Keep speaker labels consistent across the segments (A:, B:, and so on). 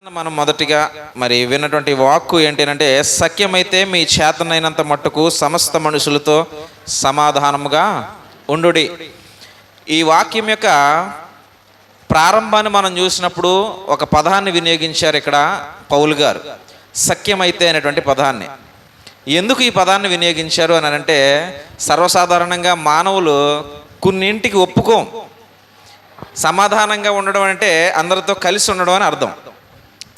A: మనం మొదటిగా మరి విన్నటువంటి వాక్కు ఏంటంటే, సఖ్యమైతే మీ చేతనైనంత మట్టుకు సమస్త మనుషులతో సమాధానముగా ఉండుడి. ఈ వాక్యం యొక్క ప్రారంభాన్ని మనం చూసినప్పుడు ఒక పదాన్ని వినియోగించారు ఇక్కడ పౌలు గారు, సఖ్యమైతే అనేటువంటి పదాన్ని. ఎందుకు ఈ పదాన్ని వినియోగించారు అని అంటే, సర్వసాధారణంగా మానవులు కొన్నింటికి ఒప్పుకోం. సమాధానంగా ఉండడం అంటే అందరితో కలిసి ఉండడం అని అర్థం.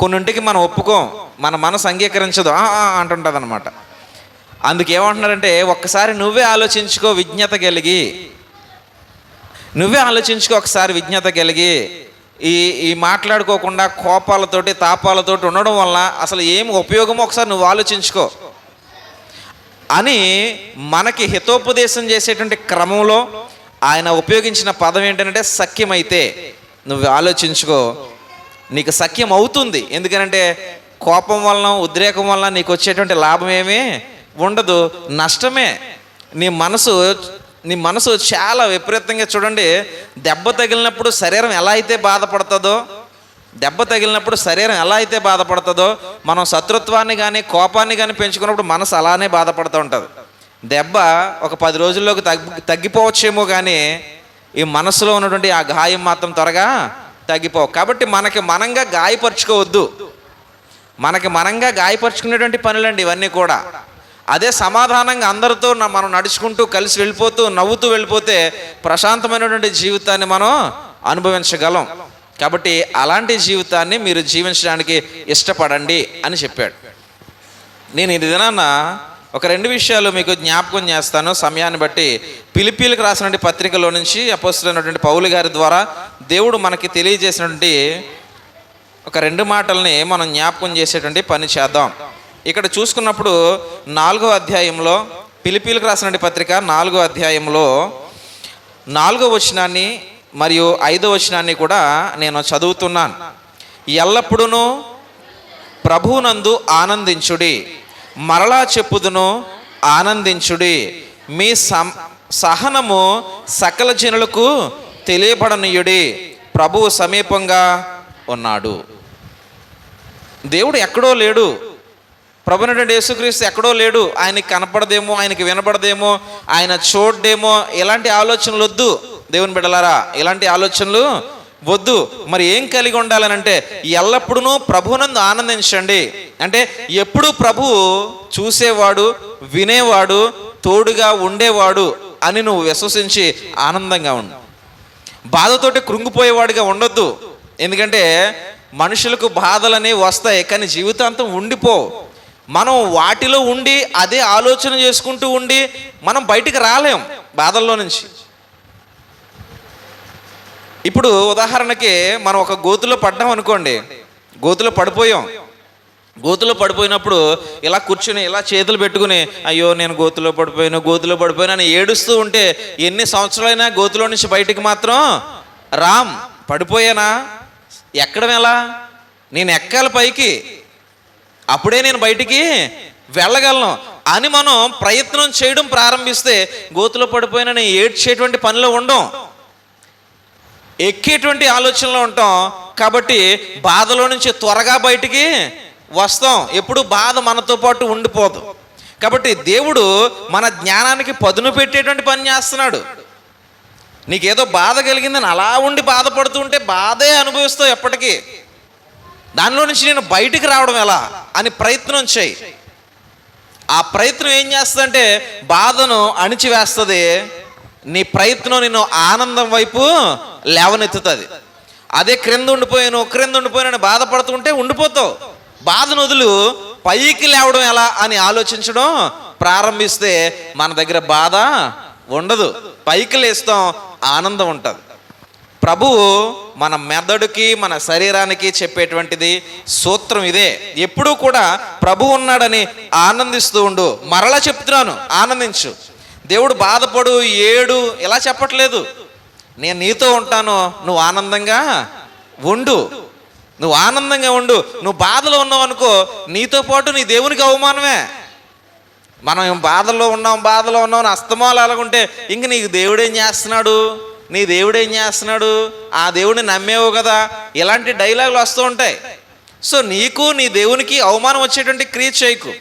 A: కొన్నింటికి మనం ఒప్పుకోం, మన మనసు అంగీకరించదు అంటుంటుంది అనమాట. అందుకేమంటున్నారంటే, ఒక్కసారి నువ్వే ఆలోచించుకో, విజ్ఞత కలిగి నువ్వే ఆలోచించుకో, ఒకసారి విజ్ఞత కలిగి ఈ మాట్లాడుకోకుండా కోపాలతోటి తాపాలతోటి ఉండడం వల్ల అసలు ఏం ఉపయోగమో ఒకసారి నువ్వు ఆలోచించుకో అని మనకి హితోపదేశం చేసేటువంటి క్రమంలో ఆయన ఉపయోగించిన పదం ఏంటంటే, సఖ్యమైతే. నువ్వు ఆలోచించుకో, నీకు సఖ్యం అవుతుంది. ఎందుకనంటే కోపం వలన ఉద్రేకం వలన నీకు వచ్చేటువంటి లాభం ఏమీ ఉండదు, నష్టమే. నీ మనసు చాలా విపరీతంగా చూడండి, దెబ్బ తగిలినప్పుడు శరీరం ఎలా అయితే బాధపడుతుందో మనం శత్రుత్వాన్ని కానీ కోపాన్ని కానీ పెంచుకున్నప్పుడు మనసు అలానే బాధపడుతూ ఉంటుంది. దెబ్బ ఒక 10 రోజుల్లోకి తగ్గిపోవచ్చేమో కానీ ఈ మనసులో ఉన్నటువంటి ఆ గాయం మాత్రం త్వరగా తగ్గిపోవు. కాబట్టి మనకి మనంగా గాయపరుచుకోవద్దు. మనకి మనంగా గాయపరుచుకునేటువంటి పనులండి ఇవన్నీ కూడా. అదే సమాధానంగా అందరితో మనం నడుచుకుంటూ కలిసి వెళ్ళిపోతూ నవ్వుతూ వెళ్ళిపోతే ప్రశాంతమైనటువంటి జీవితాన్ని మనం అనుభవించగలం. కాబట్టి అలాంటి జీవితాన్ని మీరు జీవించడానికి ఇష్టపడండి అని చెప్పాడు. నేను ఈ దినాన ఒక 2 విషయాలు మీకు జ్ఞాపకం చేస్తాను సమయాన్ని బట్టి. ఫిలిప్పీలకు రాసినటువంటి పత్రికలో నుంచి అపోస్తలుడైనటువంటి పౌలు గారి ద్వారా దేవుడు మనకి తెలియజేసినటువంటి ఒక 2 మాటల్ని మనం జ్ఞాపకం చేసేటువంటి పని చేద్దాం. ఇక్కడ చూసుకున్నప్పుడు 4వ అధ్యాయంలో, ఫిలిప్పీలకు రాసినటువంటి పత్రిక 4వ అధ్యాయంలో 4వ వచనాన్ని మరియు 5వ వచనాన్ని కూడా నేను చదువుతున్నాను. ఎల్లప్పుడూ ప్రభువునందు ఆనందించుడి, మరలా చెప్పుదును ఆనందించుడి, మీ సహనము సకల జనులకు తెలియబడనీయుడి, ప్రభువు సమీపంగా ఉన్నాడు. దేవుడు ఎక్కడో లేడు, ప్రభువైనటువంటి యేసుక్రీస్తు ఎక్కడో లేడు. ఆయనకి కనపడదేమో, ఆయనకి వినపడదేమో, ఆయన చూడడేమో, ఇలాంటి ఆలోచనలు వద్దు దేవుని బిడ్డలారా, ఇలాంటి ఆలోచనలు వద్దు. మరి ఏం కలిగి ఉండాలనంటే, ఎల్లప్పుడూ ప్రభువునందు ఆనందించండి. అంటే ఎప్పుడు ప్రభువు చూసేవాడు, వినేవాడు, తోడుగా ఉండేవాడు అని నువ్వు విశ్వసించి ఆనందంగా ఉండు. బాధతోటి కృంగిపోయేవాడిగా ఉండొద్దు. ఎందుకంటే మనుషులకు బాధలనేవి వస్తాయి, కానీ జీవితాంతం ఉండిపో. మనం వాటిలో ఉండి అదే ఆలోచన చేసుకుంటూ ఉండి మనం బయటికి రాలేం బాధల్లో నుంచి. ఇప్పుడు ఉదాహరణకి మనం ఒక గోతులో పడ్డాం అనుకోండి, గోతులో పడిపోయినప్పుడు ఇలా కూర్చుని ఇలా చేతులు పెట్టుకుని అయ్యో నేను గోతులో పడిపోయాను అని ఏడుస్తూ ఉంటే ఎన్ని సంవత్సరాలైనా గోతులో నుంచి బయటికి మాత్రం రామ్. పడిపోయానా, ఎక్కడం ఎలా? నేను ఎక్కాలి పైకి, అప్పుడే నేను బయటికి వెళ్ళగలను అని మనం ప్రయత్నం చేయడం ప్రారంభిస్తే గోతులో పడిపోయినని ఏడ్చేటువంటి పనిలో ఉండం, ఎక్కేటువంటి ఆలోచనలో ఉంటాం. కాబట్టి బాధలో నుంచి త్వరగా బయటికి వస్తాం. ఎప్పుడు బాధ మనతో పాటు ఉండిపోదు. కాబట్టి దేవుడు మన జ్ఞానానికి పదును పెట్టేటువంటి పని చేస్తున్నాడు. నీకేదో బాధ కలిగిందని అలా ఉండి బాధపడుతూ ఉంటే బాధే అనుభవిస్తావు ఎప్పటికీ. దానిలో నుంచి నేను బయటికి రావడం ఎలా అని ప్రయత్నం చేయి. ఆ ప్రయత్నం ఏం చేస్తుందంటే బాధను అణిచివేస్తుంది. నీ ప్రయత్నం నిన్ను ఆనందం వైపు లేవనెత్తుతుంది. అదే క్రింద ఉండిపోయాను బాధపడుతుంటే ఉండిపోతావు. బాధను వదులు, పైకి లేవడం ఎలా అని ఆలోచించడం ప్రారంభిస్తే మన దగ్గర బాధ ఉండదు, పైకి లేస్తాం, ఆనందం ఉంటుంది. ప్రభువు మన మెదడుకి మన శరీరానికి చెప్పేటువంటిది సూత్రం ఇదే. ఎప్పుడూ కూడా ప్రభు ఉన్నాడని ఆనందిస్తూ ఉండు. మరలా చెప్తున్నాను, ఆనందించు. దేవుడు బాధపడు, ఏడు ఇలా చెప్పట్లేదు. నేను నీతో ఉంటాను, నువ్వు ఆనందంగా ఉండు. నువ్వు బాధలో ఉన్నావు అనుకో, నీతో పాటు నీ దేవునికి అవమానమే. మనం బాధలో ఉన్నాం అని అస్తమాలు అలాగుంటే ఇంక నీకు దేవుడేం చేస్తున్నాడు, నీ దేవుడు ఏం చేస్తున్నాడు, ఆ దేవుడిని నమ్మేవు కదా, ఇలాంటి డైలాగులు వస్తూ ఉంటాయి. సో నీకు నీ దేవునికి అవమానం వచ్చేటువంటి క్రియ చేయకు.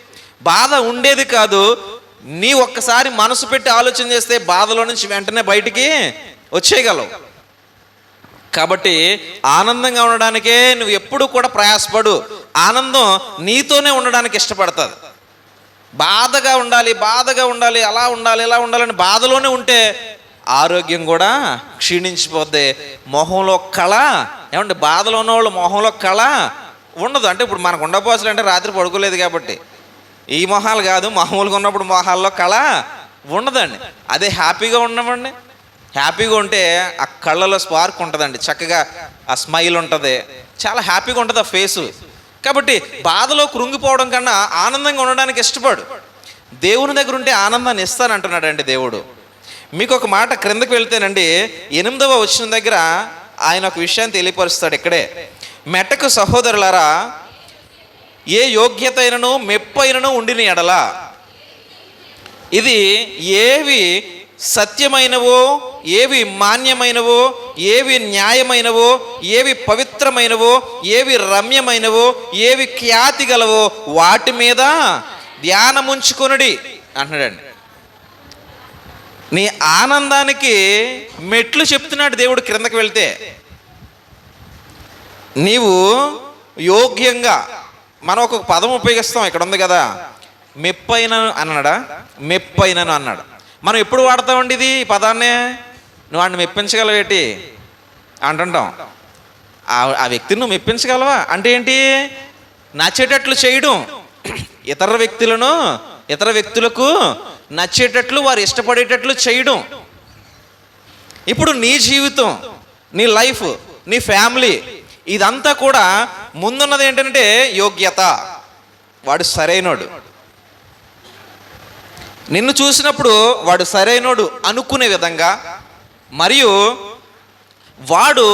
A: బాధ ఉండేది కాదు, నీ ఒక్కసారి మనసు పెట్టి ఆలోచన చేస్తే బాధలో నుంచి వెంటనే బయటికి వచ్చేయగలవు. కాబట్టి ఆనందంగా ఉండడానికే నువ్వు ఎప్పుడు కూడా ప్రయాసపడు. ఆనందం నీతోనే ఉండడానికి ఇష్టపడుతుంది. బాధగా ఉండాలి, అలా ఉండాలి, ఇలా ఉండాలని బాధలోనే ఉంటే ఆరోగ్యం కూడా క్షీణించిపోద్ది. మొహంలో కళ, ఏమంటే బాధలో ఉన్న వాళ్ళు మొహంలో కళ ఉండదు. అంటే ఇప్పుడు మనకు ఉండపోసలు అంటే రాత్రి పడుకోలేదు కాబట్టి ఈ మొహాలు కాదు, మామూలుగా ఉన్నప్పుడు మొహాల్లో కళ ఉండదండి. అదే హ్యాపీగా ఉండమండి, హ్యాపీగా ఉంటే ఆ కళ్ళలో స్పార్క్ ఉంటుందండి, చక్కగా ఆ స్మైల్ ఉంటుంది, చాలా హ్యాపీగా ఉంటుంది ఆ ఫేసు. కాబట్టి బాధలో కృంగిపోవడం కన్నా ఆనందంగా ఉండడానికి ఇష్టపడు. దేవుని దగ్గర ఉంటే ఆనందాన్ని ఇస్తానంటున్నాడండి దేవుడు. మీకు ఒక మాట క్రిందకు వెళ్తేనండి 8వ వచనం దగ్గర ఆయన ఒక విషయాన్ని తెలియపరుస్తాడు. ఇక్కడే, మెట్టకు సహోదరులారా, ఏ యోగ్యత అయినను మెప్పైనను ఉండిన ఎడల ఇది ఏవి సత్యమైనవో, ఏవి మాన్యమైనవో, ఏవి న్యాయమైనవో, ఏవి పవిత్రమైనవో, ఏవి రమ్యమైనవో, ఏవి ఖ్యాతి గలవో వాటి మీద ధ్యానముంచుకొనుడి అంటున్నాడండి. నీ ఆనందానికి మెట్లు చెప్తున్నాడు దేవుడు. క్రిందకి వెళ్తే నీవు యోగ్యంగా, మనం ఒక పదం ఉపయోగిస్తాం, ఇక్కడ ఉంది కదా, మెప్పైనను అన్నాడా, మెప్పైనను అన్నాడు. మనం ఎప్పుడు వాడతామండి ఇది ఈ పదాన్నే? నువ్వు వాడిని మెప్పించగలవేటి అంటుంటాం. ఆ వ్యక్తిని నువ్వు మెప్పించగలవా అంటే ఏంటి? నచ్చేటట్లు చేయడం, ఇతర వ్యక్తులకు నచ్చేటట్లు, వారు ఇష్టపడేటట్లు చేయడం. ఇప్పుడు నీ జీవితం, నీ లైఫ్, నీ ఫ్యామిలీ, ఇదంతా కూడా ముందున్నది ఏంటంటే యోగ్యత. వాడు సరైనోడు, నిన్ను చూసినప్పుడు వాడు సరైనోడు అనుకునే విధంగా, మరియు వాడు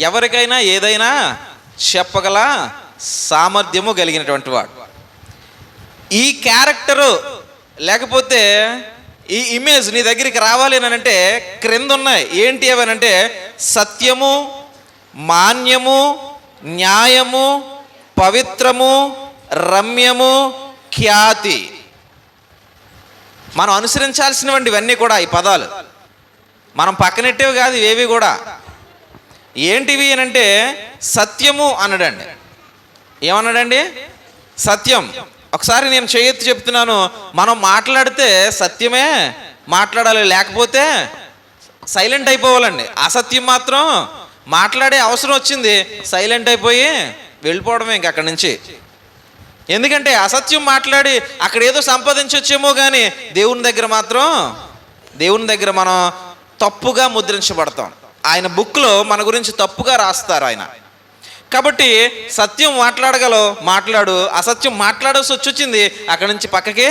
A: ఎవరికైనా ఏదైనా చెప్పగల సామర్థ్యము కలిగినటువంటి వాడు. ఈ క్యారెక్టరు లేకపోతే ఈ ఇమేజ్ నీ దగ్గరికి రావాలి అని అంటే క్రింద ఉన్నాయి. ఏంటి అవనంటే సత్యము, మాన్యము, న్యాయము, పవిత్రము, రమ్యము, ఖ్యాతి. మనం అనుసరించాల్సినవండి ఇవన్నీ కూడా. ఈ పదాలు మనం పక్కనెట్టేవి కాదు ఇవేవి కూడా. ఏంటివి అని అంటే సత్యము అన్నాడండి. ఏమన్నాడండి? సత్యం. ఒకసారి నేను చేయెత్తి చెప్తున్నాను, మనం మాట్లాడితే సత్యమే మాట్లాడాలి, లేకపోతే సైలెంట్ అయిపోవాలండి. అసత్యం మాత్రం మాట్లాడే అవసరం వచ్చింది, సైలెంట్ అయిపోయి వెళ్ళిపోవడమే ఇంక అక్కడి నుంచి. ఎందుకంటే అసత్యం మాట్లాడి అక్కడ ఏదో సంపాదించవచ్చేమో కానీ దేవుని దగ్గర మనం తప్పుగా ముద్రించబడతాం. ఆయన బుక్లో మన గురించి తప్పుగా రాస్తారు ఆయన. కాబట్టి సత్యం మాట్లాడు, అసత్యం మాట్లాడాల్సి వచ్చింది, అక్కడి నుంచి పక్కకి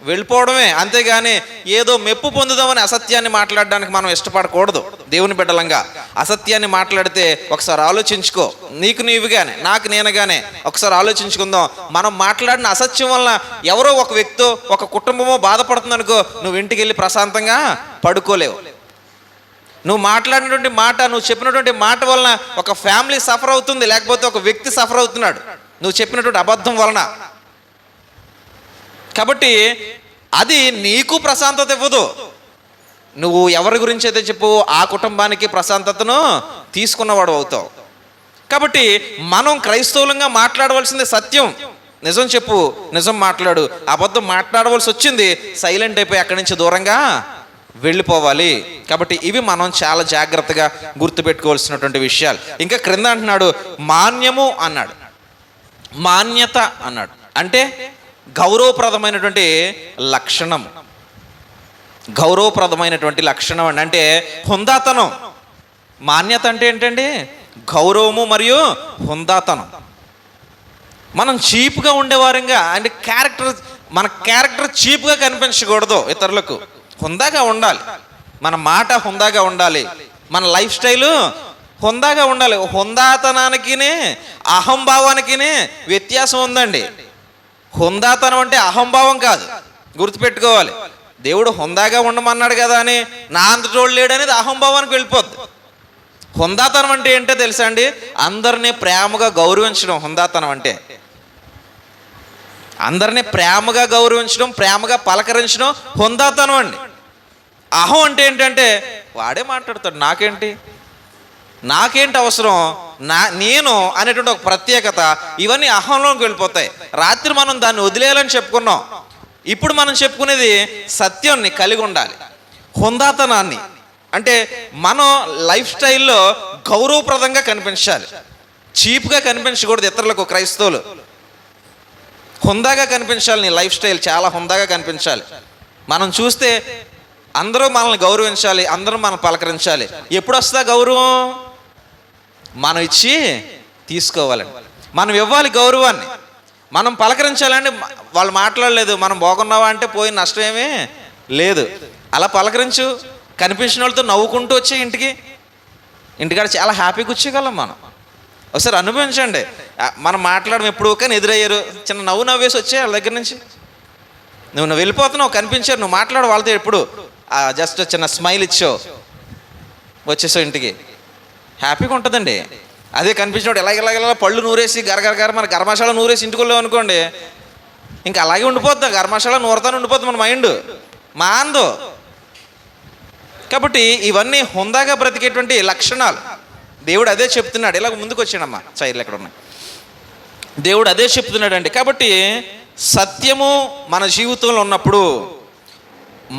A: వెళ్ళిపోవడమే. అంతేగాని ఏదో మెప్పు పొందుదామని అసత్యాన్ని మాట్లాడడానికి మనం ఇష్టపడకూడదు. దేవుని బిడ్డలంగా అసత్యాన్ని మాట్లాడితే ఒకసారి ఆలోచించుకో. నీకు నీవుగానే, నాకు నేనుగానే ఒకసారి ఆలోచించుకుందాం. మనం మాట్లాడిన అసత్యం వలన ఎవరో ఒక వ్యక్తో, ఒక కుటుంబమో బాధపడుతుంది అనుకో, నువ్వు ఇంటికి వెళ్ళి ప్రశాంతంగా పడుకోలేవు. నువ్వు మాట్లాడినటువంటి మాట, నువ్వు చెప్పినటువంటి మాట వలన ఒక ఫ్యామిలీ సఫర్ అవుతుంది, లేకపోతే ఒక వ్యక్తి సఫర్ అవుతున్నాడు నువ్వు చెప్పినటువంటి అబద్ధం వలన. కాబట్టి అది నీకు ప్రశాంతత ఇవ్వదు. నువ్వు ఎవరి గురించి అయితే చెప్పు ఆ కుటుంబానికి ప్రశాంతతను తీసుకున్నవాడు అవుతావు. కాబట్టి మనం క్రైస్తవులంగా మాట్లాడవలసింది సత్యం. నిజం చెప్పు, నిజం మాట్లాడు. అబద్ధం మాట్లాడవలసి వచ్చింది, సైలెంట్ అయిపోయి అక్కడి నుంచి దూరంగా వెళ్ళిపోవాలి. కాబట్టి ఇవి మనం చాలా జాగ్రత్తగా గుర్తుపెట్టుకోవాల్సినటువంటి విషయాలు. ఇంకా క్రింద అంటున్నాడు మాన్యము అన్నాడు, మాన్యత అన్నాడు. అంటే గౌరవప్రదమైనటువంటి లక్షణం, గౌరవప్రదమైనటువంటి లక్షణం అండి. అంటే హుందాతనం. మాన్యత అంటే ఏంటండి? గౌరవము మరియు హుందాతనం. మనం చీప్గా ఉండేవారంగా అంటే మన క్యారెక్టర్ చీప్గా కనిపించకూడదు ఇతరులకు. హుందాగా ఉండాలి, మన మాట హుందాగా ఉండాలి, మన లైఫ్ స్టైలు హుందాగా ఉండాలి. హుందాతనానికి అహంభావానికి వ్యత్యాసం ఉందండి. హుందాతనం అంటే అహంభావం కాదు, గుర్తుపెట్టుకోవాలి. దేవుడు హుందాగా ఉండమన్నాడు కదా అని నా అంతటోడు లేడు అనేది అహంభావానికి వెళ్ళిపోద్ది. హుందాతనం అంటే ఏంటో తెలుసా అండి? అందరినీ ప్రేమగా గౌరవించడం హుందాతనం అంటే. అందరినీ ప్రేమగా గౌరవించడం, ప్రేమగా పలకరించడం హుందాతనం అండి. అహం అంటే ఏంటంటే వాడే మాట్లాడతాడు, నాకేంటి అవసరం, నేను అనేటువంటి ఒక ప్రత్యేకత, ఇవన్నీ అహంలోకి వెళ్ళిపోతాయి. రాత్రి మనం దాన్ని వదిలేయాలని చెప్పుకున్నాం. ఇప్పుడు మనం చెప్పుకునేది సత్యాన్ని కలిగి ఉండాలి, హుందాతనాన్ని. అంటే మనం లైఫ్ స్టైల్లో గౌరవప్రదంగా కనిపించాలి, చీప్గా కనిపించకూడదు ఇతరులకు. క్రైస్తవులు హుందాగా కనిపించాలి. నీ లైఫ్ స్టైల్ చాలా హుందాగా కనిపించాలి. మనం చూస్తే అందరూ మనల్ని గౌరవించాలి, అందరూ మనం పలకరించాలి. ఎప్పుడు వస్తుందా గౌరవం? మనం ఇచ్చి తీసుకోవాలండి. మనం ఇవ్వాలి గౌరవాన్ని, మనం పలకరించాలండి. వాళ్ళు మాట్లాడలేదు, మనం బాగున్నావా అంటే పోయిన నష్టం ఏమీ లేదు. అలా పలకరించు, కనిపించిన వాళ్ళతో నవ్వుకుంటూ వచ్చే ఇంటికాడ చాలా హ్యాపీగా వచ్చేయగలం మనం. ఒకసారి అనుభవించండి. మనం మాట్లాడడం ఎప్పుడు కానీ ఎదురయ్యారు, చిన్న నవ్వేసి వచ్చే వాళ్ళ దగ్గర నుంచి. నువ్వు వెళ్ళిపోతున్నావు, కనిపించారు, నువ్వు మాట్లాడు వాళ్ళతో, ఎప్పుడు జస్ట్ చిన్న స్మైల్ ఇచ్చావు, వచ్చేసావు ఇంటికి, హ్యాపీగా ఉంటుందండి. అదే కనిపించినప్పుడు ఎలాగెలా పళ్ళు నూరేసి గరగర మన గర్మశాల నూరేసి ఇంటికి వెళ్ళావు అనుకోండి, ఇంకా అలాగే ఉండిపోద్ది. గర్మశాల నూరతానే ఉండిపోద్ది మన మైండ్, మాందో. కాబట్టి ఇవన్నీ హుందాగా బ్రతికేటువంటి లక్షణాలు. దేవుడు అదే చెప్తున్నాడు. ఇలాగ ముందుకు వచ్చాడమ్మా, చైర్లు ఎక్కడ ఉన్నాయి. దేవుడు అదే చెప్తున్నాడు అండి. కాబట్టి సత్యము మన జీవితంలో ఉన్నప్పుడు,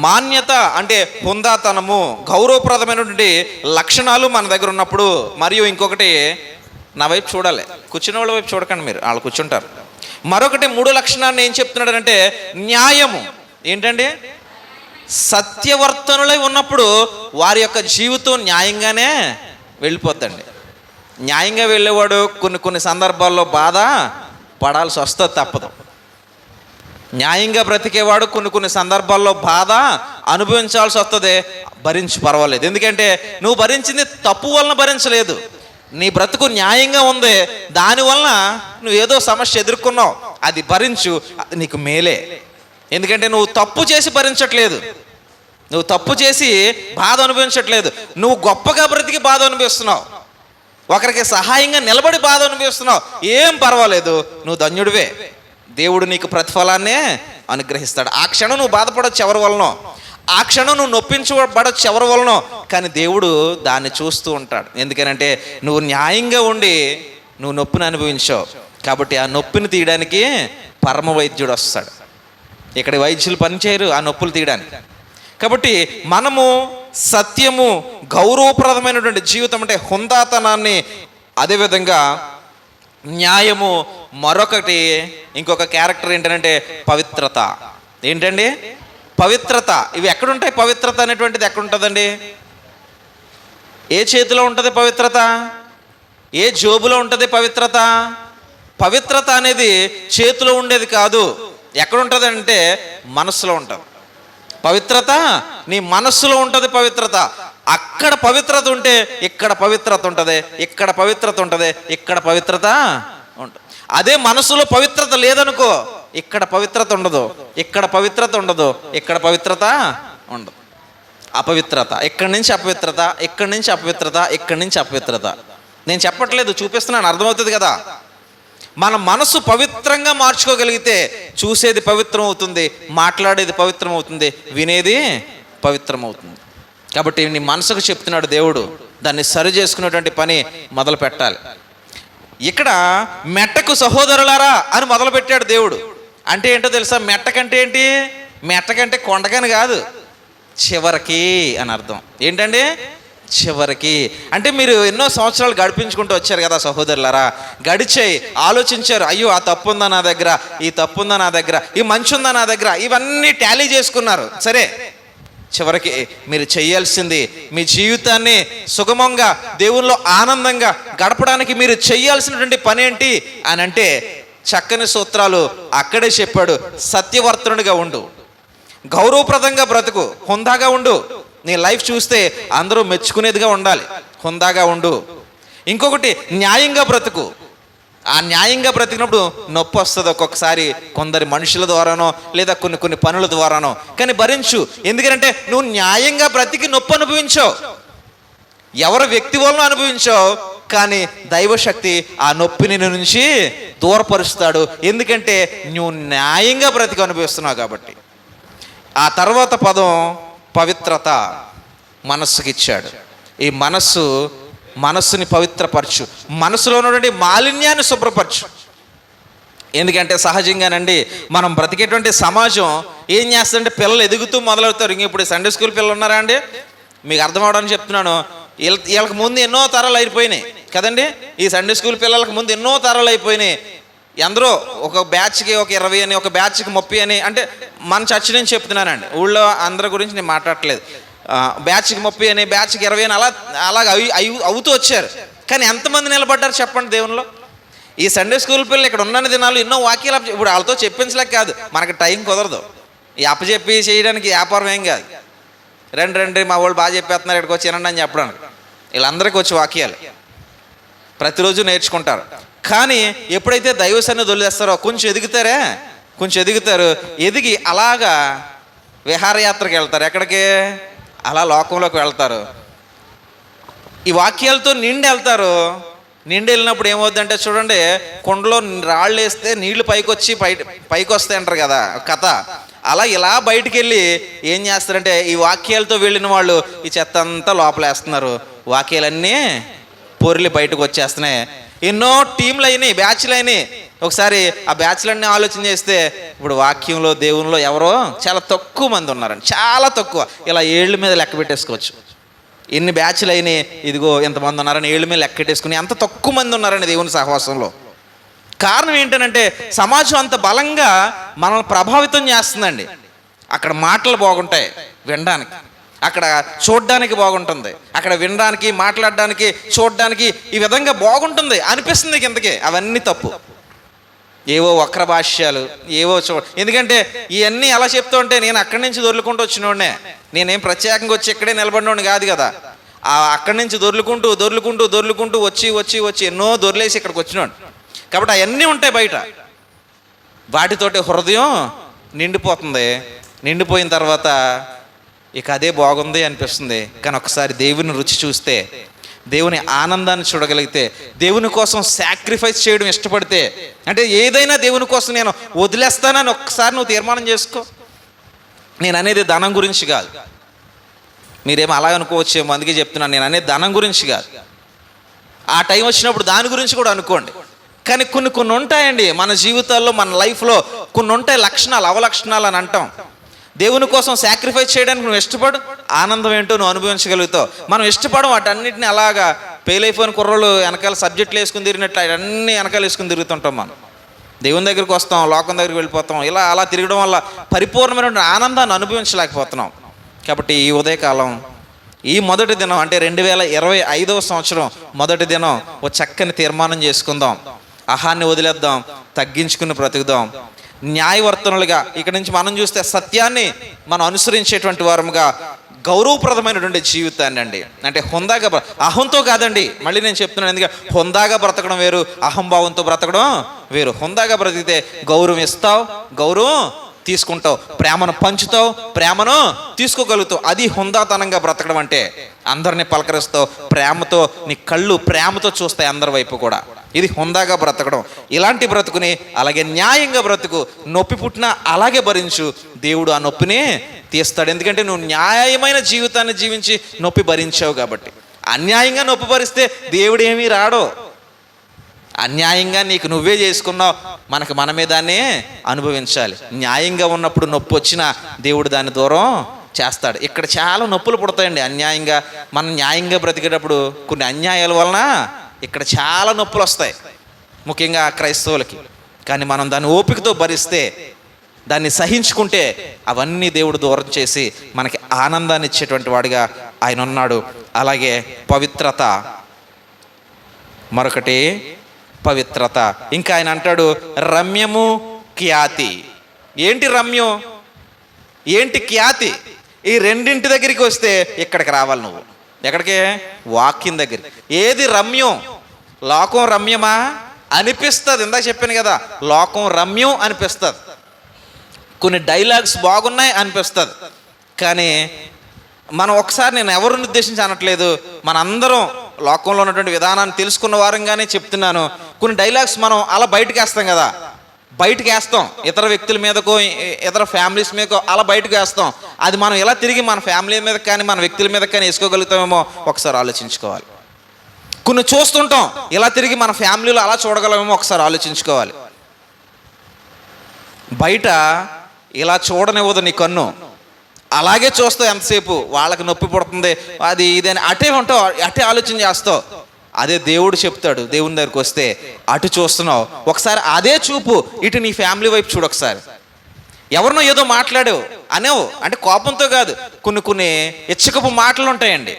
A: మాన్యత అంటే హుందాతనము, గౌరవప్రదమైనటువంటి లక్షణాలు మన దగ్గర ఉన్నప్పుడు, మరియు ఇంకొకటి, నా వైపు చూడాలి, కూర్చున్న వాళ్ళ వైపు చూడకండి, మీరు వాళ్ళు కూర్చుంటారు. మరొకటి, మూడో లక్షణాన్ని ఏం చెప్తున్నాడు అంటే న్యాయము. ఏంటండి? సత్యవర్తనులై ఉన్నప్పుడు వారి యొక్క జీవితం న్యాయంగానే వెళ్ళిపోద్దండి. న్యాయంగా వెళ్ళేవాడు కొన్ని సందర్భాల్లో బాధ పడాల్సి వస్తుంది, తప్పదు. న్యాయంగా బ్రతికేవాడు కొన్ని సందర్భాల్లో బాధ అనుభవించాల్సి వస్తుంది, భరించి పర్వాలేదు. ఎందుకంటే నువ్వు భరించింది తప్పు వలన భరించలేదు, నీ బ్రతుకు న్యాయంగా ఉంది, దానివలన నువ్వు ఏదో సమస్య ఎదుర్కొన్నావు, అది భరించు, అది నీకు మేలే. ఎందుకంటే నువ్వు తప్పు చేసి భరించట్లేదు, నువ్వు తప్పు చేసి బాధ అనుభవించట్లేదు, నువ్వు గొప్పగా బ్రతికి బాధ అనుభవిస్తున్నావు, ఒకరికి సహాయంగా నిలబడి బాధ అనుభవిస్తున్నావు. ఏం పర్వాలేదు, నువ్వు ధన్యుడివే, దేవుడు నీకు ప్రతిఫలాన్నే అనుగ్రహిస్తాడు. ఆ క్షణం నువ్వు బాధపడవచ్చు ఎవరి వలనో, ఆ క్షణం నువ్వు నొప్పించబడవచ్చు ఎవరి వలనో, కానీ దేవుడు దాన్ని చూస్తూ ఉంటాడు. ఎందుకనంటే నువ్వు న్యాయంగా ఉండి నువ్వు నొప్పిని అనుభవించావు, కాబట్టి ఆ నొప్పిని తీయడానికి పరమ వైద్యుడు వస్తాడు. ఇక్కడ వైద్యులు పనిచేయరు ఆ నొప్పులు తీయడానికి. కాబట్టి మనము సత్యము, గౌరవప్రదమైనటువంటి జీవితం అంటే హుందాతనాన్ని, అదేవిధంగా న్యాయము, మరొకటి ఇంకొక క్యారెక్టర్ ఏంటంటే పవిత్రత. ఏంటండి? పవిత్రత. ఇవి ఎక్కడుంటాయి? పవిత్రత అనేటువంటిది ఎక్కడుంటుందండి? ఏ చేతిలో ఉంటుంది పవిత్రత? ఏ జోబులో ఉంటుంది పవిత్రత? పవిత్రత అనేది చేతిలో ఉండేది కాదు. ఎక్కడుంటుంది అంటే మనస్సులో ఉంటుంది పవిత్రత. నీ మనస్సులో ఉంటుంది పవిత్రత. అక్కడ పవిత్రత ఉంటే ఇక్కడ పవిత్రత ఉంటుంది, ఇక్కడ పవిత్రత ఉంటుంది, ఇక్కడ పవిత్రత ఉంటుంది. అదే మనసులో పవిత్రత లేదనుకో, ఇక్కడ పవిత్రత ఉండదు, ఇక్కడ పవిత్రత ఉండదు, ఇక్కడ పవిత్రత ఉండదు. అపవిత్రత, ఇక్కడి నుంచి అపవిత్రత, ఇక్కడి నుంచి అపవిత్రత, ఇక్కడి నుంచి అపవిత్రత. నేను చెప్పట్లేదు, చూపిస్తున్నాను, అర్థమవుతుంది కదా. మన మనసు పవిత్రంగా మార్చుకోగలిగితే చూసేది పవిత్రం అవుతుంది, మాట్లాడేది పవిత్రం అవుతుంది, వినేది పవిత్రం అవుతుంది. కాబట్టి నీ మనసుకు చెప్తున్నాడు దేవుడు, దాన్ని సరి చేసుకునేటువంటి పని మొదలు పెట్టాలి. ఇక్కడ మెట్టకు సహోదరులారా అని మొదలు పెట్టాడు దేవుడు. అంటే ఏంటో తెలుసా? మెట్టకంటే ఏంటి? మెట్టకంటే కొండకని కాదు, చివరికి అని అర్థం. ఏంటండి? చివరికి. అంటే మీరు ఎన్నో సంవత్సరాలు గడిపించుకుంటూ వచ్చారు కదా సహోదరులారా, గడిచాయి, ఆలోచించారు, అయ్యో ఆ తప్పు ఉందా నా దగ్గర, ఈ తప్పు ఉందా నా దగ్గర, ఈ మంచి ఉందా నా దగ్గర, ఇవన్నీ టాలీ చేసుకున్నారు. సరే, చివరికి మీరు చేయాల్సింది, మీ జీవితాన్ని సుగమంగా దేవుల్లో ఆనందంగా గడపడానికి మీరు చేయాల్సినటువంటి పని ఏంటి అని అంటే చక్కని సూత్రాలు అక్కడే చెప్పాడు. సత్యవర్తనుడిగా ఉండు, గౌరవప్రదంగా బ్రతుకు, హుందాగా ఉండు. నీ లైఫ్ చూస్తే అందరూ మెచ్చుకునేదిగా ఉండాలి, హుందాగా ఉండు. ఇంకొకటి, న్యాయంగా బ్రతుకు. ఆ న్యాయంగా బ్రతికినప్పుడు నొప్పి వస్తుంది ఒక్కొక్కసారి, కొందరి మనుషుల ద్వారానో లేదా కొన్ని పనుల ద్వారానో, కానీ భరించు. ఎందుకంటే నువ్వు న్యాయంగా బ్రతికి నొప్పి అనుభవించావు. ఎవరి వ్యక్తి వలన అనుభవించావు, కానీ దైవశక్తి ఆ నొప్పిని నీ నుంచి దూరపరుస్తాడు. ఎందుకంటే నువ్వు న్యాయంగా బ్రతికి అనుభవిస్తున్నావు కాబట్టి. ఆ తర్వాత పదం పవిత్రత మనస్సుకి ఇచ్చాడు. ఈ మనస్సుని పవిత్రపరచు, మనసులో ఉన్నటువంటి మాలిన్యాన్ని శుభ్రపరచు. ఎందుకంటే సహజంగానండి మనం బ్రతికేటువంటి సమాజం ఏం చేస్తుందంటే పిల్లలు ఎదుగుతూ మొదలవుతారు. ఇంక ఇప్పుడు సండే స్కూల్ పిల్లలు ఉన్నారా అండి? మీకు అర్థం అవడానికి చెప్తున్నాను. వీళ్ళకి ముందు ఎన్నో తరాలు అయిపోయినాయి కదండి. ఈ సండే స్కూల్ పిల్లలకు ముందు ఎన్నో తరాలు అయిపోయినాయి. ఎందరో ఒక బ్యాచ్కి ఒక 20 అని, ఒక బ్యాచ్కి 30 అని, అంటే మన చర్చ నుంచి చెప్తున్నానండి, ఊళ్ళో అందరి గురించి నేను మాట్లాడట్లేదు. బ్యాచ్కి 30 అని, బ్యాచ్కి 20 అని అలాగ అవుతూ వచ్చారు. కానీ ఎంతమంది నిలబడ్డారు చెప్పండి దేవునిలో? ఈ సండే స్కూల్ పిల్లలు ఇక్కడ ఉన్న దినాలు ఎన్నో వాక్యాలు ఇప్పుడు వాళ్ళతో చెప్పించలేక కాదు, మనకి టైం కుదరదు. ఈ అప్పచెప్పి చేయడానికి వ్యాపారం ఏం కాదు. రండి మా వాళ్ళు బాగా చెప్పేస్తున్నారు, ఇక్కడికి వచ్చి వినండి అని చెప్పడానికి. వీళ్ళందరికీ వచ్చి వాక్యాలు ప్రతిరోజు నేర్చుకుంటారు. కానీ ఎప్పుడైతే దైవ సన్నిధి వదిలేస్తారో కొంచెం ఎదుగుతారు. ఎదిగి అలాగా విహారయాత్రకు వెళ్తారు. ఎక్కడికి? అలా లోకంలోకి వెళ్తారు. ఈ వాక్యాలతో నిండి వెళ్తారు. నిండి వెళ్ళినప్పుడు ఏమవుద్దంటే చూడండి, కొండలో రాళ్ళు వేస్తే నీళ్లు పైకి వస్తాయి అంటారు కదా కథ. అలా ఇలా బయటికి వెళ్ళి ఏం చేస్తారంటే ఈ వాక్యాలతో వెళ్ళిన వాళ్ళు ఈ చెత్త అంతా లోపలేస్తున్నారు. వాక్యాలన్నీ పొర్లి బయటకు వచ్చేస్తున్నాయి. ఎన్నో టీంలు అయినాయి, బ్యాచ్లు అయినాయి. ఒకసారి ఆ బ్యాచ్లన్నీ ఆలోచన చేస్తే ఇప్పుడు వాక్యంలో దేవునిలో ఎవరో చాలా తక్కువ మంది ఉన్నారండి, చాలా తక్కువ. ఇలా ఏళ్ళ మీద లెక్క పెట్టేసుకోవచ్చు ఎన్ని బ్యాచ్లు అయినాయి. ఇదిగో ఎంతమంది ఉన్నారని ఏళ్ళ మీద లెక్క పెట్టేసుకుని అంత తక్కువ మంది ఉన్నారండి దేవుని సహవాసంలో. కారణం ఏంటంటే సమాజం అంత బలంగా మనల్ని ప్రభావితం చేస్తుందండి. అక్కడ మాటలు బాగుంటాయి వినడానికి, అక్కడ చూడడానికి బాగుంటుంది, అక్కడ వినడానికి, మాట్లాడడానికి, చూడడానికి ఈ విధంగా బాగుంటుంది అనిపిస్తుంది. కిందకి అవన్నీ తప్పు. ఏవో వక్ర భాష్యాలు, ఏవో ఎందుకంటే ఇవన్నీ ఎలా చెప్తూ ఉంటే నేను అక్కడి నుంచి దొర్లుకుంటూ వచ్చినోడే, నేనేం ప్రత్యేకంగా వచ్చి ఇక్కడే నిలబడినోడిని కాదు కదా. అక్కడి నుంచి దొర్లుకుంటూ వచ్చి ఎన్నో దొర్లేసి ఇక్కడికి వచ్చినోడు కాబట్టి అవన్నీ ఉంటాయి బయట. వాటితోటి హృదయం నిండిపోతుంది. నిండిపోయిన తర్వాత ఇక అదే బాగుంది అనిపిస్తుంది. కానీ ఒకసారి దేవుని రుచి చూస్తే, దేవుని ఆనందాన్ని చూడగలిగితే, దేవుని కోసం సాక్రిఫైస్ చేయడం ఇష్టపడితే, అంటే ఏదైనా దేవుని కోసం నేను వదిలేస్తానని ఒక్కసారి నువ్వు తీర్మానం చేసుకో. నేను అనేది ధనం గురించి కాదు, మీరేమో అలా అనుకోవచ్చేమో, అందుకే చెప్తున్నాను. నేను అనేది ధనం గురించి కాదు. ఆ టైం వచ్చినప్పుడు దాని గురించి కూడా అనుకోండి. కానీ కొన్ని ఉంటాయండి మన జీవితాల్లో, మన లైఫ్లో కొన్ని ఉంటాయి లక్షణాలు, అవలక్షణాలు అని అంటాం. దేవుని కోసం సాక్రిఫైస్ చేయడానికి నువ్వు ఇష్టపడు, ఆనందం ఏంటో నువ్వు అనుభవించగలుగుతావు. మనం ఇష్టపడం వాటన్నిటిని అలాగా పేలైపోయిన కుర్రోళ్ళు వెనకాల సబ్జెక్టులు వేసుకుని తిరిగినట్లు అన్నీ వెనకాల వేసుకుని తిరుగుతుంటాం. మనం దేవుని దగ్గరికి వస్తాం, లోకం దగ్గరికి వెళ్ళిపోతాం. అలా తిరగడం వల్ల పరిపూర్ణమైన ఆనందాన్ని అనుభవించలేకపోతున్నాం. కాబట్టి ఈ ఉదయకాలం, ఈ మొదటి దినం అంటే 2025వ సంవత్సరం మొదటి దినం ఓ చక్కని తీర్మానం చేసుకుందాం. అహాన్ని వదిలేద్దాం, తగ్గించుకుని బ్రతుకుదాం. న్యాయవర్తనులుగా ఇక్కడి నుంచి మనం చూస్తే సత్యాన్ని మనం అనుసరించేటువంటి వారముగా, గౌరవప్రదమైనటువంటి జీవితాన్ని అండి, అంటే హుందాగా అహంతో కాదండి. మళ్ళీ నేను చెప్తున్నాను, ఎందుకంటే హుందాగా బ్రతకడం వేరు, అహంభావంతో బ్రతకడం వేరు. హుందాగా బ్రతికితే గౌరవం ఇస్తావు, గౌరవం తీసుకుంటావు, ప్రేమను పంచుతావు, ప్రేమను తీసుకోగలుగుతావు. అది హుందాతనంగా బ్రతకడం అంటే. అందరినీ పలకరిస్తావు, ప్రేమతో నీ కళ్ళు ప్రేమతో చూస్తాయి అందరి వైపు కూడా. ఇది హుందాగా బ్రతకడం. ఇలాంటి బ్రతుకుని అలాగే న్యాయంగా బ్రతుకు. నొప్పి పుట్టినా అలాగే భరించు, దేవుడు ఆ నొప్పిని తీస్తాడు. ఎందుకంటే నువ్వు న్యాయమైన జీవితాన్ని జీవించి నొప్పి భరించావు కాబట్టి. అన్యాయంగా నొప్పి భరిస్తే దేవుడు ఏమీ రాడో. అన్యాయంగా నీకు నువ్వే చేసుకున్నావు, మనమే దాన్ని అనుభవించాలి. న్యాయంగా ఉన్నప్పుడు నొప్పి వచ్చినా దేవుడు దాన్ని దూరం చేస్తాడు. ఇక్కడ చాలా నొప్పులు పుడతాయండి అన్యాయంగా. మనం న్యాయంగా బ్రతికేటప్పుడు కొన్ని అన్యాయాల వలన ఇక్కడ చాలా నొప్పులు వస్తాయి, ముఖ్యంగా క్రైస్తవులకి. కానీ మనం దాన్ని ఓపికతో భరిస్తే, దాన్ని సహించుకుంటే అవన్నీ దేవుడు దూరం చేసి మనకి ఆనందాన్ని ఇచ్చేటువంటి వాడిగా ఆయన ఉన్నాడు. అలాగే పవిత్రత, మరొకటి పవిత్రత. ఇంకా ఆయన అంటాడు రమ్యము, ఖ్యాతి. ఏంటి రమ్యం, ఏంటి ఖ్యాతి? ఈ రెండింటి దగ్గరికి వస్తే ఇక్కడికి రావాలి నువ్వు. ఎక్కడికి? వాక్యం దగ్గర. ఏది రమ్యం? లోకం రమ్యమా అనిపిస్తుంది. ఇందాక చెప్పాను కదా, లోకం రమ్యం అనిపిస్తుంది, కొన్ని డైలాగ్స్ బాగున్నాయి అనిపిస్తుంది. కానీ మనం ఒకసారి, నేను ఎవరిని ఉద్దేశించి అనట్లేదు, మనందరం లోకంలో ఉన్నటువంటి విధానాన్ని తెలుసుకున్న వారంగానే చెప్తున్నాను. కొన్ని డైలాగ్స్ మనం అలా బయటకు వేస్తాం కదా, బయటకు వేస్తాం, ఇతర వ్యక్తుల మీదకో ఇతర ఫ్యామిలీస్ మీదకో అలా బయటకు వేస్తాం. అది మనం ఎలా తిరిగి మన ఫ్యామిలీ మీద కానీ మన వ్యక్తుల మీద కానీ వేసుకోగలుగుతామేమో ఒకసారి ఆలోచించుకోవాలి. కొన్ని చూస్తుంటాం, ఇలా తిరిగి మన ఫ్యామిలీలో అలా చూడగలమేమో ఒకసారి ఆలోచించుకోవాలి. బయట ఇలా చూడనివ్వదు నీ కన్ను, అలాగే చూస్తావు ఎంతసేపు, వాళ్ళకి నొప్పి పుడుతుంది అది ఇదని అటే ఉంటావు, అటే ఆలోచన చేస్తావు. అదే దేవుడు చెప్తాడు, దేవుని దగ్గరికి వస్తే అటు చూస్తున్నావు, ఒకసారి అదే చూపు ఇటు నీ ఫ్యామిలీ వైపు చూడు. ఒకసారి ఎవరినో ఏదో మాట్లాడావు అనేవు అంటే కోపంతో కాదు, కొన్ని ఇచ్చకపు మాటలు ఉంటాయండి,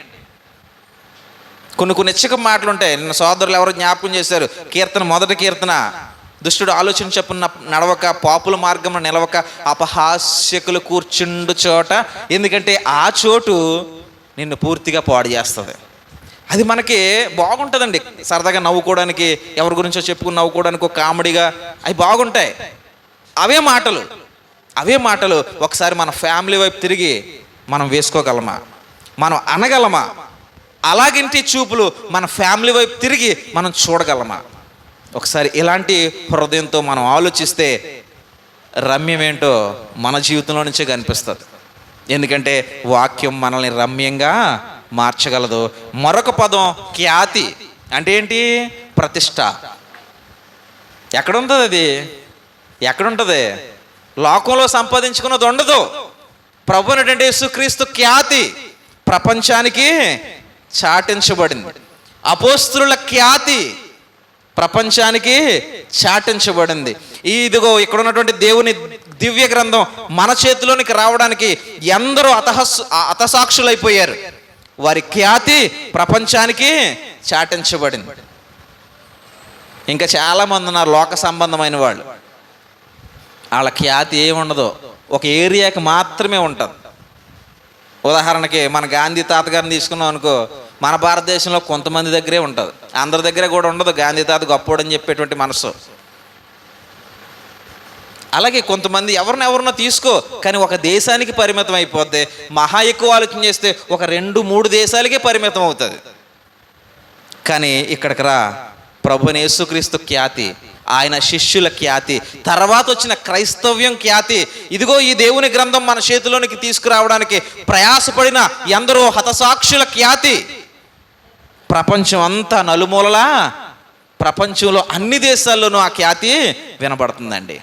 A: కొన్ని ఇచ్చకపు మాటలు ఉంటాయి. నిన్న సోదరులు ఎవరో జ్ఞాపకం చేశారు, కీర్తన మొదటి కీర్తన, దుష్టుడు ఆలోచన చెప్పున నడవక, పాపుల మార్గంలో నిలవక, అపహాస్యకులు కూర్చుండు చోట, ఎందుకంటే ఆ చోటు నిన్ను పూర్తిగా పాడు చేస్తుంది. అది మనకి బాగుంటుందండి, సరదాగా నవ్వుకోవడానికి, ఎవరి గురించో చెప్పుకుని నవ్వుకోవడానికి, ఒక కామెడీగా అవి బాగుంటాయి. అవే మాటలు ఒకసారి మన ఫ్యామిలీ వైపు తిరిగి మనం వేసుకోగలమా, మనం అనగలమా? అలాగింటి చూపులు మన ఫ్యామిలీ వైపు తిరిగి మనం చూడగలమా? ఒకసారి ఇలాంటి హృదయంతో మనం ఆలోచిస్తే రమ్యమేంటో మన జీవితంలో నుంచే కనిపిస్తుంది. ఎందుకంటే వాక్యం మనల్ని రమ్యంగా మార్చగలదు. మరొక పదం ఖ్యాతి అంటే ఏంటి? ప్రతిష్ట. ఎక్కడుంటుంది అది? ఎక్కడుంటుంది? లోకంలో సంపాదించుకున్నది ఉండదు. ప్రభు అయినటువంటి యేసుక్రీస్తు ఖ్యాతి ప్రపంచానికి చాటించబడింది. అపోస్తలుల ఖ్యాతి ప్రపంచానికి చాటించబడింది. ఇదిగో ఇక్కడ ఉన్నటువంటి దేవుని దివ్య గ్రంథం మన చేతిలోనికి రావడానికి ఎందరో హతసాక్షులైపోయారు. వారి ఖ్యాతి ప్రపంచానికి చాటించబడింది. ఇంకా చాలామంది ఉన్నారు లోక సంబంధమైన వాళ్ళు, వాళ్ళ ఖ్యాతి ఏముండదో, ఒక ఏరియాకి మాత్రమే ఉంటుంది. ఉదాహరణకి మన గాంధీ తాతగారిని తీసుకున్నాం అనుకో, మన భారతదేశంలో కొంతమంది దగ్గరే ఉంటుంది, అందరి దగ్గర కూడా ఉండదు గాంధీ తాత గొప్పోడని చెప్పేటువంటి మనసు. అలాగే కొంతమంది ఎవరినో తీసుకో, కానీ ఒక దేశానికి పరిమితం అయిపోద్ది. మహా ఎక్కువ ఆలోచన చేస్తే ఒక 2-3 దేశాలకే పరిమితం అవుతుంది. కానీ ఇక్కడికి రా, ప్రభువైన యేసుక్రీస్తు ఖ్యాతి, ఆయన శిష్యుల ఖ్యాతి, తర్వాత వచ్చిన క్రైస్తవ్యం ఖ్యాతి, ఇదిగో ఈ దేవుని గ్రంథం మన చేతిలోనికి తీసుకురావడానికి ప్రయాసపడిన ఎందరో హతసాక్షుల ఖ్యాతి ప్రపంచం అంతా నలుమూలలా, ప్రపంచంలో అన్ని దేశాల్లోనూ ఆ ఖ్యాతి వినబడుతుందండి.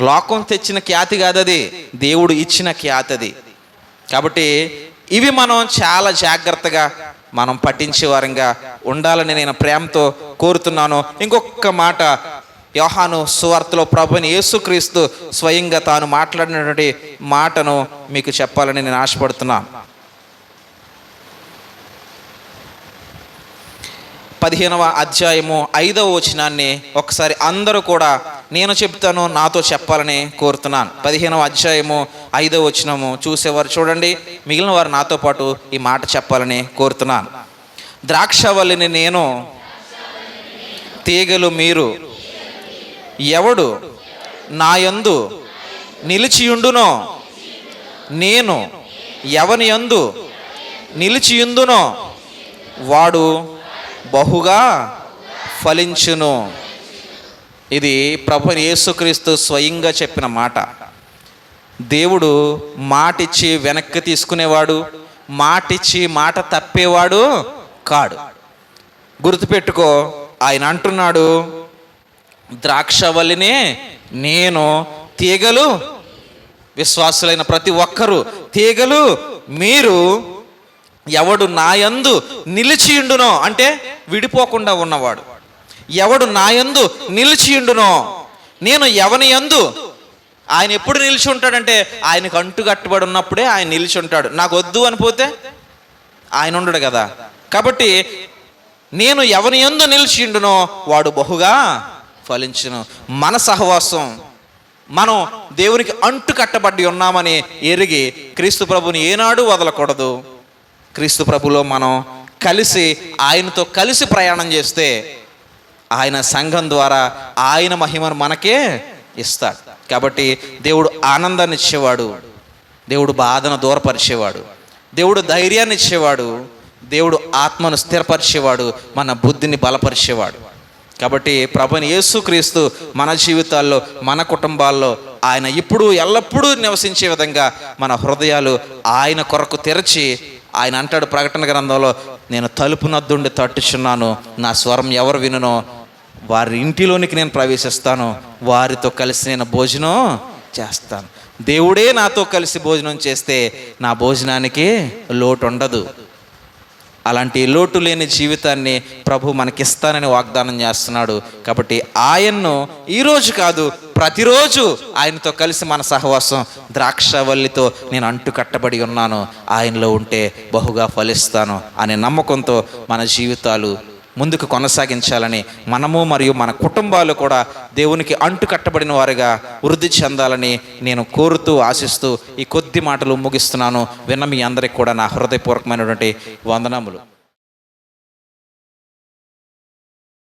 A: లోకం తెచ్చిన ఖ్యాతి కాదది, దేవుడు ఇచ్చిన ఖ్యాతి అది. కాబట్టి ఇవి మనం చాలా జాగ్రత్తగా మనం పఠించే వారంగా ఉండాలని నేను ప్రేమతో కోరుతున్నాను. ఇంకొక మాట, యోహాను సువార్తలో ప్రభువైన యేసుక్రీస్తు స్వయంగా తాను మాట్లాడినటువంటి మాటను మీకు చెప్పాలని నేను ఆశపడుతున్నాను. 15వ అధ్యాయము 5వ వచనాన్ని ఒకసారి అందరూ కూడా నేను చెప్తాను నాతో చెప్పాలని కోరుతున్నాను. 15వ అధ్యాయము 5వ వచనము చూసేవారు చూడండి, మిగిలిన వారు నాతో పాటు ఈ మాట చెప్పాలని కోరుతున్నాను. ద్రాక్షవల్లిని నేను, తీగలు మీరు, ఎవడు నా యందు నిలిచియుండునో, నేను ఎవని యందు నిలిచియుందునో వాడు బహుగా ఫలించును. ఇది ప్రభువైన యేసుక్రీస్తు స్వయంగా చెప్పిన మాట. దేవుడు మాటిచ్చి వెనక్కి తీసుకునేవాడు, మాటిచ్చి మాట తప్పేవాడు కాడు. గుర్తుపెట్టుకో, ఆయన అంటున్నాడు, ద్రాక్షవల్లినే నేను, తీగలు విశ్వాసులైన ప్రతి ఒక్కరూ తీగలు మీరు, ఎవడు నాయందు నిలిచియుండునో అంటే విడిపోకుండా ఉన్నవాడు, ఎవడు నాయందు నిలిచియుండునో, నేను ఎవని యందు. ఆయన ఎప్పుడు నిలిచి ఉంటాడంటే ఆయనకు అంటుకట్టుబడి ఉన్నప్పుడే ఆయన నిలిచి ఉంటాడు. నాకు వద్దు అనిపోతే ఆయన ఉండడు కదా. కాబట్టి నేను ఎవని యందు నిలిచియుండునో వాడు బహుగా ఫలించును. మన సహవాసం, మనం దేవునికి అంటు కట్టబడి ఉన్నామని ఎరిగి క్రీస్తు ప్రభుని ఏనాడు వదలకూడదు. క్రీస్తు ప్రభులో మనం కలిసి ఆయనతో కలిసి ప్రయాణం చేస్తే ఆయన సంఘం ద్వారా ఆయన మహిమను మనకే ఇస్తాడు. కాబట్టి దేవుడు ఆనందాన్ని ఇచ్చేవాడు, దేవుడు బాధను దూరపరిచేవాడు, దేవుడు ధైర్యాన్ని ఇచ్చేవాడు, దేవుడు ఆత్మను స్థిరపరిచేవాడు, మన బుద్ధిని బలపరిచేవాడు. కాబట్టి ప్రభువైన యేసుక్రీస్తు మన జీవితాల్లో, మన కుటుంబాల్లో ఆయన ఇప్పుడు ఎల్లప్పుడూ నివసించే విధంగా మన హృదయాలు ఆయన కొరకు తెరచి, ఆయన అంటాడు ప్రకటన గ్రంథంలో, నేను తలుపు నద్దుండి తట్టుచున్నాను, నా స్వరం ఎవరు వినునో వారి ఇంటిలోనికి నేను ప్రవేశిస్తాను, వారితో కలిసి నేను భోజనం చేస్తాను. దేవుడే నాతో కలిసి భోజనం చేస్తే నా భోజనానికి లోటు ఉండదు. అలాంటి లోటు లేని జీవితాన్ని ప్రభు మనకిస్తానని వాగ్దానం చేస్తున్నాడు. కాబట్టి ఆయన్ను ఈరోజు కాదు, ప్రతిరోజు ఆయనతో కలిసి మన సహవాసం, ద్రాక్షవల్లితో నేను అంటు కట్టబడి ఉన్నాను, ఆయనలో ఉంటే బహుగా ఫలిస్తాను అనే నమ్మకంతో మన జీవితాలు ముందుకు కొనసాగించాలని, మనము మరియు మన కుటుంబాలు కూడా దేవునికి అంటు కట్టబడిన వారుగా వృద్ధి చెందాలని నేను కోరుతూ, ఆశిస్తూ ఈ కొద్ది మాటలు ముగిస్తున్నాను. విన్న మీ అందరికి కూడా నా హృదయపూర్వకమైనటువంటి వందనములు.